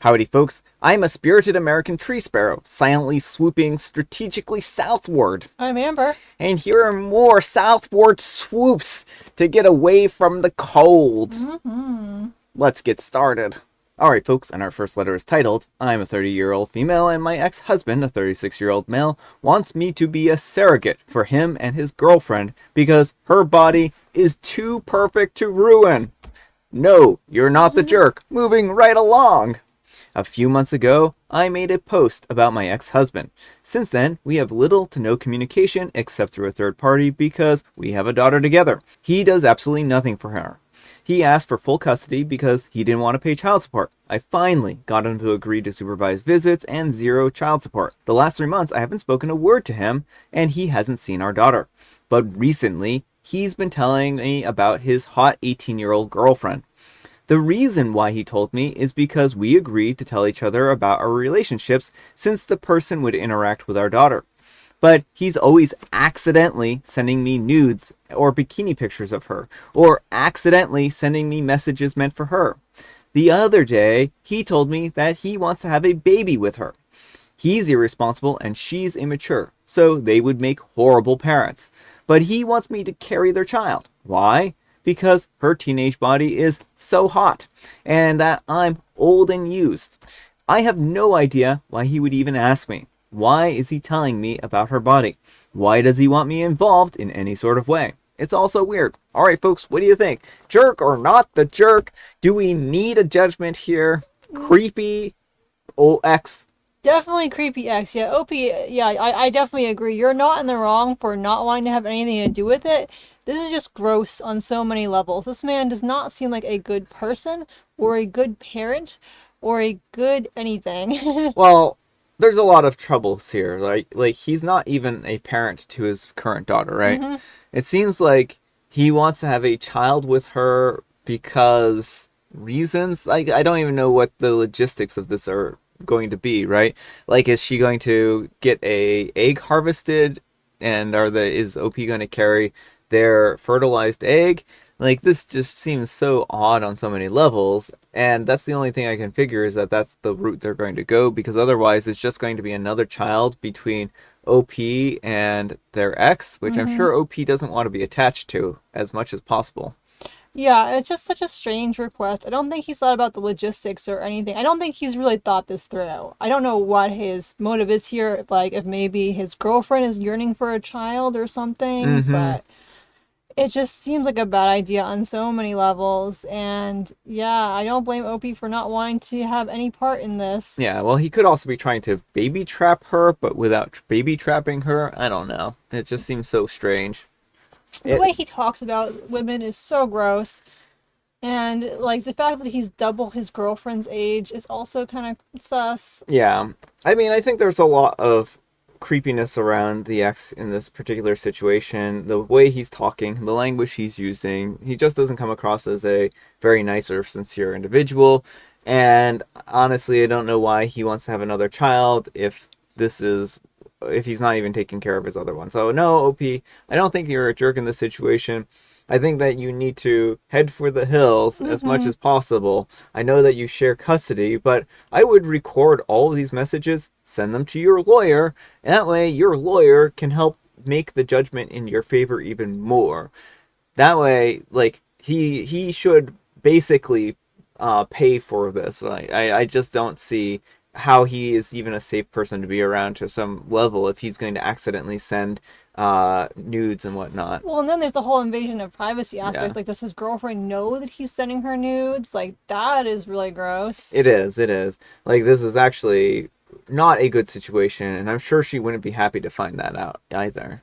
Howdy folks, I'm a spirited American tree sparrow, silently swooping strategically southward. I'm Amber. And here are more southward swoops to get away from the cold. Let's get started. Alright folks, and our first letter is titled, I'm a 30-year-old female and my ex-husband, a 36-year-old male, wants me to be a surrogate for him and his girlfriend because her body is too perfect to ruin. No, you're not the jerk. Moving right along. A few months ago, I made a post about my ex-husband. Since then, we have little to no communication except through a third party because we have a daughter together. He does absolutely nothing for her. He asked for full custody because he didn't want to pay child support. I finally got him to agree to supervise visits and zero child support. The last 3 months, I haven't spoken a word to him, and he hasn't seen our daughter. But recently, he's been telling me about his hot 18-year-old girlfriend. The reason why he told me is because we agreed to tell each other about our relationships since the person would interact with our daughter. But he's always accidentally sending me nudes or bikini pictures of her, or accidentally sending me messages meant for her. The other day, he told me that he wants to have a baby with her. He's irresponsible and she's immature, so they would make horrible parents. But he wants me to carry their child. Why? Because her teenage body is so hot, and that I'm old and used. I have no idea why he would even ask me. Why is he telling me about her body? Why does he want me involved in any sort of way? It's all so weird. Alright folks, what do you think? Jerk or not the jerk? Do we need a judgment here? Creepy OX? Definitely creepy ex. Yeah, OP, yeah, I definitely agree. You're not in the wrong for not wanting to have anything to do with it. This is just gross on so many levels. This man does not seem like a good person or a good parent or a good anything. Well, there's a lot of troubles here. Like he's not even a parent to his current daughter, right? It seems like he wants to have a child with her because reasons. I don't even know what the logistics of this are going to be, right? Like, is she going to get a egg harvested, and is OP going to carry their fertilized egg? Like, this just seems so odd on so many levels, and that's the only thing I can figure is that that's the route they're going to go, because otherwise it's just going to be another child between OP and their ex, which I'm sure OP doesn't want to be attached to as much as possible. Yeah, it's just such a strange request. I don't think he's thought about the logistics or anything. I don't think he's really thought this through. I don't know what his motive is here, like if maybe his girlfriend is yearning for a child or something, but it just seems like a bad idea on so many levels. And yeah, I don't blame OP for not wanting to have any part in this. Yeah, well, he could also be trying to baby trap her, but without baby trapping her. I don't know. It just seems so strange. The way he talks about women is so gross. And, like, the fact that he's double his girlfriend's age is also kind of sus. Yeah. I mean, I think there's a lot of creepiness around the ex in this particular situation. The way he's talking, the language he's using, he just doesn't come across as a very nice or sincere individual. And honestly, I don't know why he wants to have another child if he's not even taking care of his other one. So no, OP, I don't think you're a jerk in this situation. I think that you need to head for the hills as much as possible. I know that you share custody, but I would record all of these messages, send them to your lawyer, and that way your lawyer can help make the judgment in your favor even more. That way, like, he should basically pay for this. I just don't see how he is even a safe person to be around to some level if he's going to accidentally send nudes and whatnot. Well, and then there's the whole invasion of privacy aspect. Yeah. Like, does his girlfriend know that he's sending her nudes? Like, that is really gross. It is. Like, this is actually not a good situation, and I'm sure she wouldn't be happy to find that out either.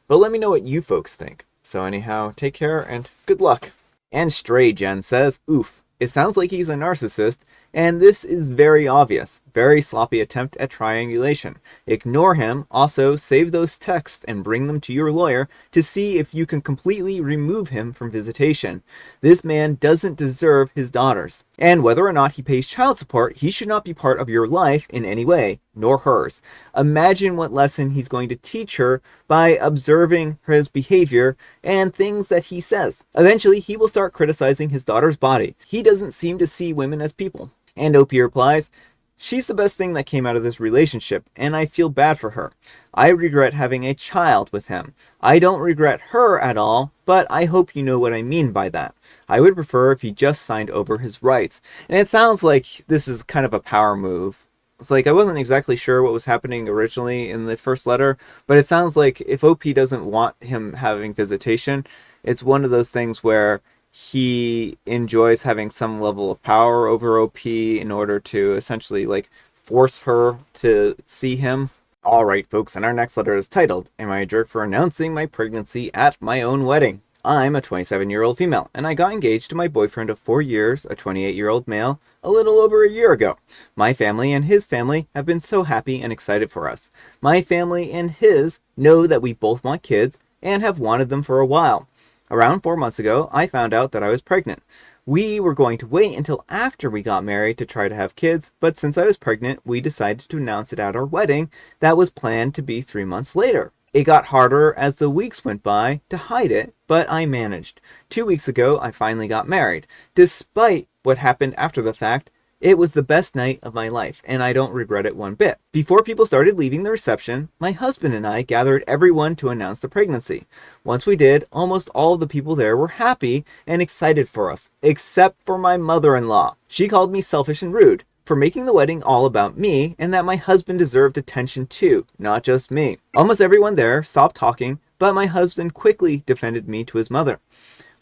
But let me know what you folks think. So anyhow, take care and good luck. And Stray Jen says, oof, it sounds like he's a narcissist, and this is very obvious. Very sloppy attempt at triangulation. Ignore him. Also, save those texts and bring them to your lawyer to see if you can completely remove him from visitation. This man doesn't deserve his daughters. And whether or not he pays child support, he should not be part of your life in any way, nor hers. Imagine what lesson he's going to teach her by observing his behavior and things that he says. Eventually, he will start criticizing his daughter's body. He doesn't seem to see women as people. And OP replies, she's the best thing that came out of this relationship, and I feel bad for her. I regret having a child with him. I don't regret her at all, but I hope you know what I mean by that. I would prefer if he just signed over his rights. And it sounds like this is kind of a power move. It's like I wasn't exactly sure what was happening originally in the first letter, but it sounds like if OP doesn't want him having visitation, it's one of those things where he enjoys having some level of power over OP in order to essentially like force her to see him. Alright folks, and our next letter is titled, Am I a Jerk for Announcing My Pregnancy at My Own Wedding? I'm a 27-year-old female, and I got engaged to my boyfriend of 4 years, a 28-year-old male, a little over a year ago. My family and his family have been so happy and excited for us. My family and his know that we both want kids and have wanted them for a while. Around 4 months ago, I found out that I was pregnant. We were going to wait until after we got married to try to have kids, but since I was pregnant, we decided to announce it at our wedding that was planned to be 3 months later. It got harder as the weeks went by to hide it, but I managed. 2 weeks ago, I finally got married. Despite what happened after the fact, it was the best night of my life, and I don't regret it one bit. Before people started leaving the reception, my husband and I gathered everyone to announce the pregnancy. Once we did, almost all of the people there were happy and excited for us, except for my mother-in-law. She called me selfish and rude for making the wedding all about me, and that my husband deserved attention too, not just me. Almost everyone there stopped talking, but my husband quickly defended me to his mother.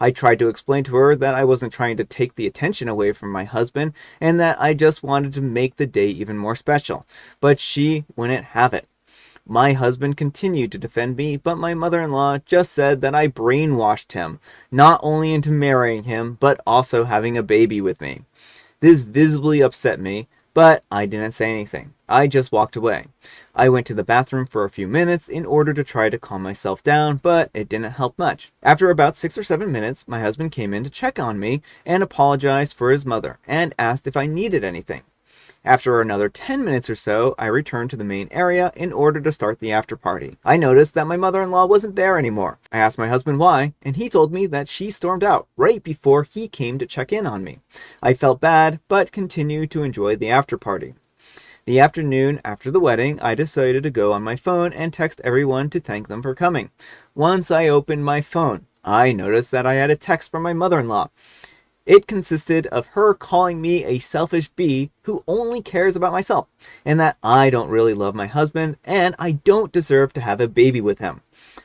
I tried to explain to her that I wasn't trying to take the attention away from my husband and that I just wanted to make the day even more special, but she wouldn't have it. My husband continued to defend me, but my mother-in-law just said that I brainwashed him, not only into marrying him, but also having a baby with me. This visibly upset me, but I didn't say anything. I just walked away. I went to the bathroom for a few minutes in order to try to calm myself down, but it didn't help much. After about 6 or 7 minutes, my husband came in to check on me and apologized for his mother and asked if I needed anything. After another 10 minutes or so, I returned to the main area in order to start the after party. I noticed that my mother-in-law wasn't there anymore. I asked my husband why, and he told me that she stormed out right before he came to check in on me. I felt bad, but continued to enjoy the after party. The afternoon after the wedding, I decided to go on my phone and text everyone to thank them for coming. Once I opened my phone, I noticed that I had a text from my mother-in-law. It consisted of her calling me a selfish bee who only cares about myself, and that I don't really love my husband, and I don't deserve to have a baby with him.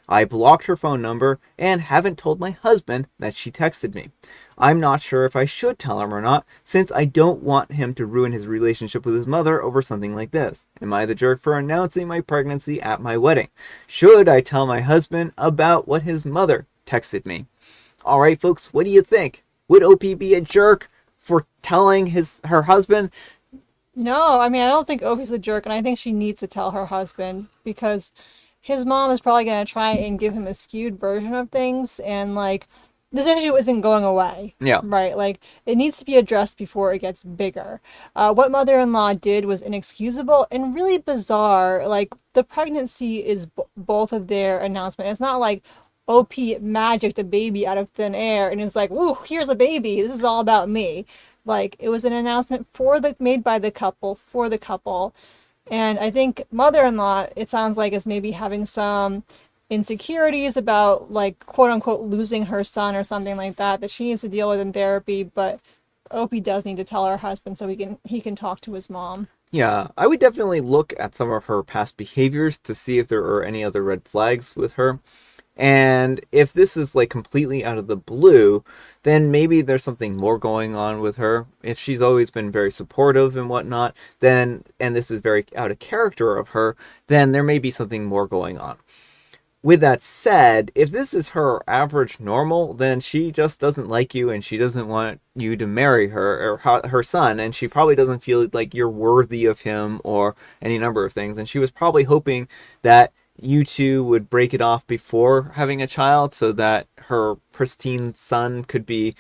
I blocked her phone number and haven't told my husband that she texted me. I'm not sure if I should tell him or not, since I don't want him to ruin his relationship with his mother over something like this. Am I the jerk for announcing my pregnancy at my wedding? Should I tell my husband about what his mother texted me? Alright folks, what do you think? Would OP be a jerk for telling her husband? No, I mean, I don't think Opie's a jerk, and I think she needs to tell her husband because his mom is probably going to try and give him a skewed version of things, and like, this issue isn't going away. Yeah. Right? Like, it needs to be addressed before it gets bigger. What mother-in-law did was inexcusable and really bizarre. Like, the pregnancy is both of their announcement. It's not like OP magicked a baby out of thin air and it's like, "Woo, here's a baby. This is all about me." Like, it was an announcement made by the couple for the couple. And I think mother-in-law, it sounds like, is maybe having some insecurities about, like, quote unquote losing her son or something like that she needs to deal with in therapy, but OP does need to tell her husband so he can talk to his mom. Yeah, I would definitely look at some of her past behaviors to see if there are any other red flags with her. And if this is like completely out of the blue, then maybe there's something more going on with her. If she's always been very supportive and whatnot, then, and this is very out of character of her, then there may be something more going on. With that said, if this is her average normal, then she just doesn't like you and she doesn't want you to marry her or her son, and she probably doesn't feel like you're worthy of him or any number of things. And she was probably hoping that you two would break it off before having a child so that her pristine son could be,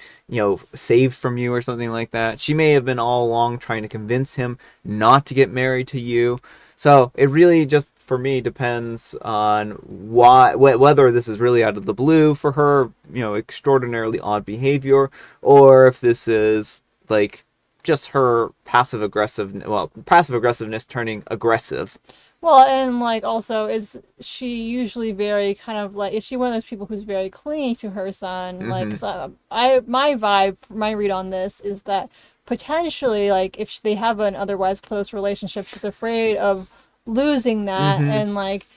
saved from you or something like that. She may have been all along trying to convince him not to get married to you. So it really just, for me, depends on whether this is really out of the blue for her, extraordinarily odd behavior, or if this is like just her passive aggressiveness turning aggressive. Well, and like also, is she usually very kind of like, is she one of those people who's very clingy to her son? Like, 'cause my vibe, my read on this is that potentially, like, if they have an otherwise close relationship, she's afraid of losing that, and like,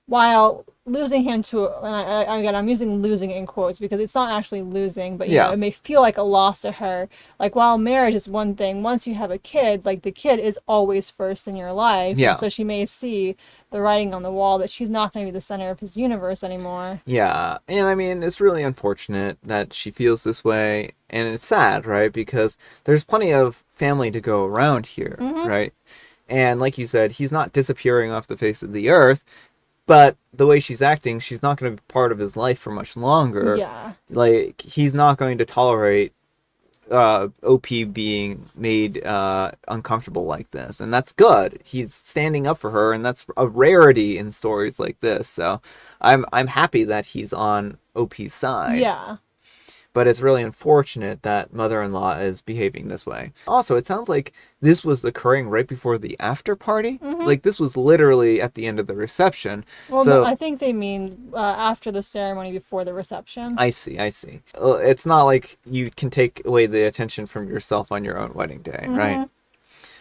while losing him to, and again, I'm using losing in quotes because it's not actually losing, but you know, Yeah. it may feel like a loss to her. Like, while marriage is one thing, once you have a kid, like, the kid is always first in your life. And Yeah. so she may see the writing on the wall that she's not going to be the center of his universe anymore. Yeah. And I mean, it's really unfortunate that she feels this way. And it's sad, right? Because there's plenty of family to go around here, right? And like you said, he's not disappearing off the face of the earth. But the way she's acting, she's not going to be part of his life for much longer. Yeah. Like, he's not going to tolerate OP being made uncomfortable like this. And that's good. He's standing up for her, and that's a rarity in stories like this. So I'm happy that he's on OP's side. Yeah. But it's really unfortunate that mother-in-law is behaving this way. Also, it sounds like this was occurring right before the after party. Like, this was literally at the end of the reception. Well, So no, I think they mean after the ceremony, before the reception. I see. It's not like you can take away the attention from yourself on your own wedding day, right?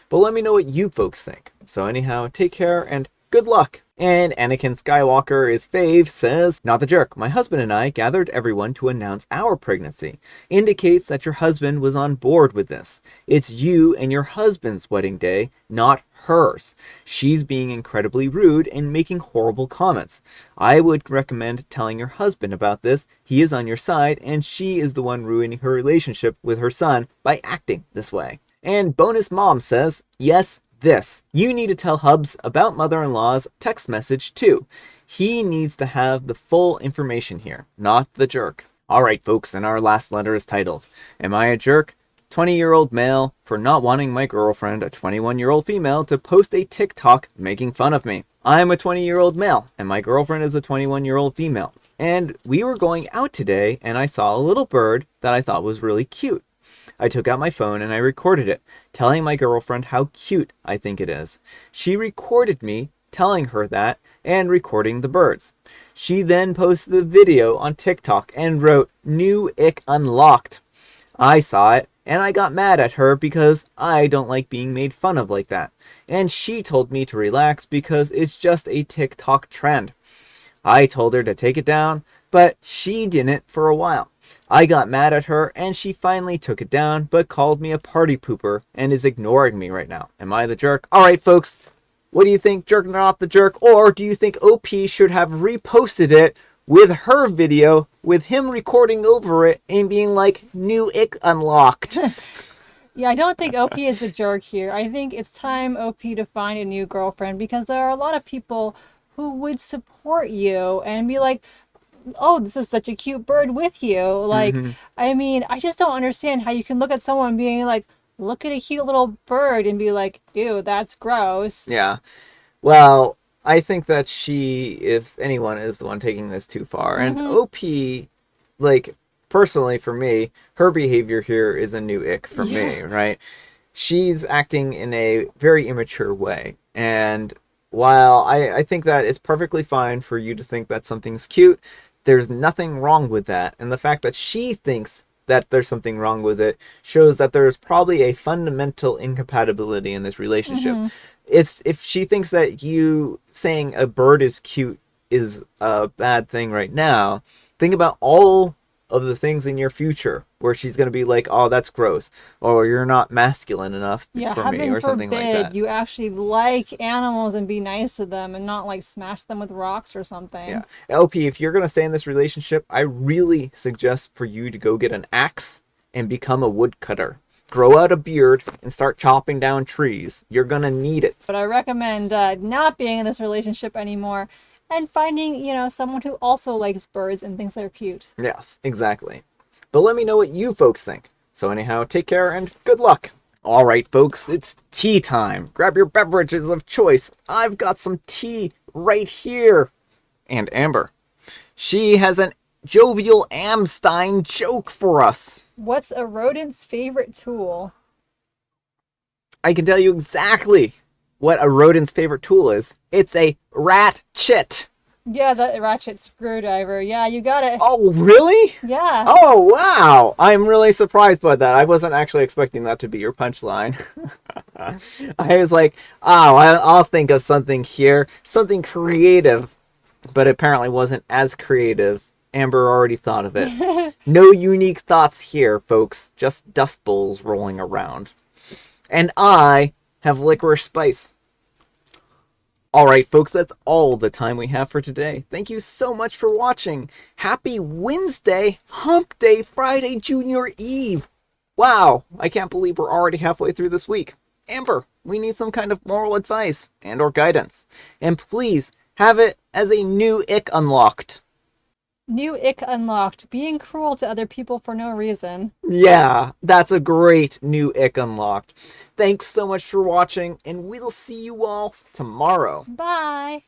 But let me know what you folks think. So anyhow, take care and good luck. And Anakin Skywalker is fave says, "Not the jerk. My husband and I gathered everyone to announce our pregnancy. Indicates that your husband was on board with this. It's you and your husband's wedding day, not hers. She's being incredibly rude and making horrible comments. I would recommend telling your husband about this. He is on your side, and she is the one ruining her relationship with her son by acting this way." And Bonus Mom says, "Yes, this. You need to tell Hubs about mother-in-law's text message too. He needs to have the full information here, not the jerk." Alright folks, and our last letter is titled, "Am I a jerk? 20-year-old male for not wanting my girlfriend, a 21-year-old female, to post a TikTok making fun of me. I'm a 20-year-old male, and my girlfriend is a 21-year-old female. And we were going out today, and I saw a little bird that I thought was really cute. I took out my phone and I recorded it, telling my girlfriend how cute I think it is. She recorded me telling her that and recording the birds. She then posted the video on TikTok and wrote, 'New ick unlocked.' I saw it and I got mad at her because I don't like being made fun of like that. And she told me to relax because it's just a TikTok trend. I told her to take it down, but she didn't for a while. I got mad at her, and she finally took it down, but called me a party pooper, and is ignoring me right now. Am I the jerk?" Alright folks, what do you think, jerk or not the jerk? Or do you think OP should have reposted it with her video, with him recording over it, and being like, "New ick unlocked"? Yeah, I don't think OP is a jerk here. I think it's time OP to find a new girlfriend, because there are a lot of people who would support you and be like, "Oh, this is such a cute bird with you." Like, I mean, I just don't understand how you can look at someone being like, "Look at a cute little bird," and be like, "Ew, that's gross." Yeah. Well, I think that she, if anyone, is the one taking this too far. And OP, like, personally for me, her behavior here is a new ick for me, right? She's acting in a very immature way. And while I think that it's perfectly fine for you to think that something's cute, there's nothing wrong with that. And the fact that she thinks that there's something wrong with it shows that there's probably a fundamental incompatibility in this relationship. It's, if she thinks that you saying a bird is cute is a bad thing right now, think about all of the things in your future where she's going to be like, "Oh, that's gross," or "You're not masculine enough for me," or something like that. You actually like animals and be nice to them and not like smash them with rocks or something. Yeah. LP, if you're going to stay in this relationship, I really suggest for you to go get an axe and become a woodcutter. Grow out a beard and start chopping down trees. You're going to need it. But I recommend not being in this relationship anymore and finding, you know, someone who also likes birds and thinks they're cute. Yes, exactly. But let me know what you folks think. So anyhow, take care and good luck. Alright folks, it's tea time. Grab your beverages of choice. I've got some tea right here. And Amber, she has an jovial Amstein joke for us. What's a rodent's favorite tool? I can tell you exactly what a rodent's favorite tool is. It's a ratchet. Yeah, the ratchet screwdriver. Yeah, you got it. Oh, really? Yeah. Oh, wow. I'm really surprised by that. I wasn't actually expecting that to be your punchline. I was like, oh, I'll think of something here. Something creative. But apparently wasn't as creative. Amber already thought of it. No unique thoughts here, folks. Just dust bowls rolling around. And I have licorice spice. Alright, folks, that's all the time we have for today. Thank you so much for watching. Happy Wednesday, Hump Day, Friday, Junior Eve. Wow, I can't believe we're already halfway through this week. Amber, we need some kind of moral advice and or guidance. And please, have it as a new ick unlocked. New ick unlocked. Being cruel to other people for no reason. Yeah, that's a great new ick unlocked. Thanks so much for watching, and we'll see you all tomorrow. Bye.